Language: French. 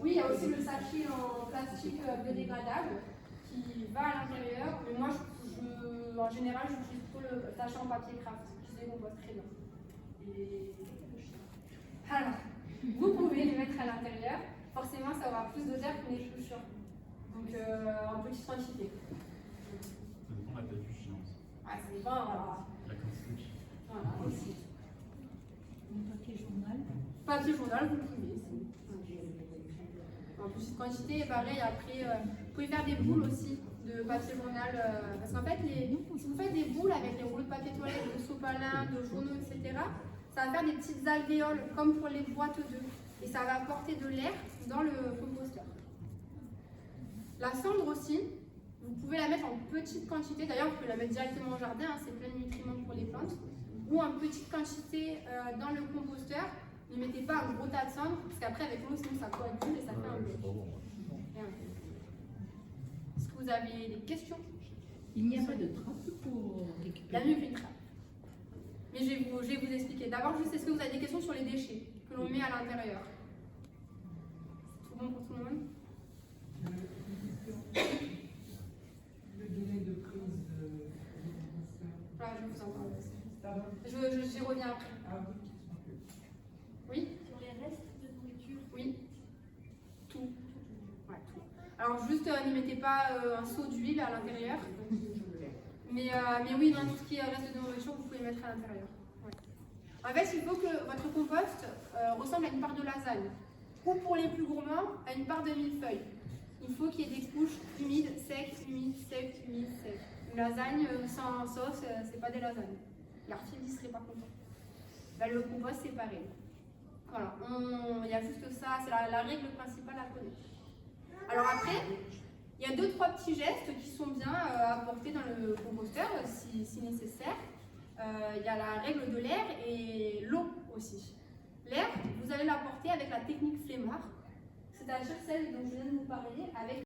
Oui, il y a aussi le sachet en plastique biodégradable qui va à l'intérieur, mais moi, en général, j'utilise plutôt le sachet en papier craft qui se décompose très bien. Alors, vous pouvez les mettre à l'intérieur. Forcément, ça aura plus d'odeur qu'une épluchure. Donc, en petite quantité. Ça dépend de la taille du chien aussi. Ah, ça dépend. La quantité. Voilà, aussi. Papier journal. Papier journal, vous pouvez. En petite quantité, et pareil, après, vous pouvez faire des boules aussi de papier journal. Parce qu'en fait, si vous faites des boules avec les rouleaux de papier toilette, de sopalin, de journaux, etc., ça va faire des petites alvéoles comme pour les boîtes d'œufs. Et ça va apporter de l'air dans le composteur. La cendre aussi, vous pouvez la mettre en petite quantité. D'ailleurs, vous pouvez la mettre directement au jardin, hein, c'est plein de nutriments pour les plantes. Ou en petite quantité dans le composteur. Ne mettez pas un gros tas de cendre, parce qu'après, avec l'eau, sinon ça coagule et ça fait un bloc. Est-ce que vous avez des questions? Il n'y a pas de trappe pour récupérer. La mieux qu'une trappe. Mais je vais vous expliquer. D'abord, juste, est-ce que vous avez des questions sur les déchets que l'on met à l'intérieur? C'est tout bon pour tout le monde? Le délai de prise de Voilà, je vous en parle. J'y reviens après. Oui? Sur les restes de nourriture. Oui. Tout. Ouais, tout. Alors juste, ne mettez pas un seau d'huile à l'intérieur. Mais oui, non, tout ce qui est reste de nourriture, vous pouvez mettre à l'intérieur. Ouais. En fait, il faut que votre compost ressemble à une part de lasagne. Ou pour les plus gourmands, à une part de millefeuille. Il faut qu'il y ait des couches humides, secs, humides, secs, humides, secs. Une lasagne sans sauce, c'est pas des lasagnes. L'artiste ne serait pas content. Ben, le compost, c'est pareil. Voilà, il y a juste ça, c'est la règle principale à connaître. Alors après, il y a 2-3 petits gestes qui sont bien à apporter dans le composteur si nécessaire. Il y a la règle de l'air et l'eau aussi. L'air, vous allez l'apporter avec la technique flemmard, c'est-à-dire celle dont je viens de vous parler, avec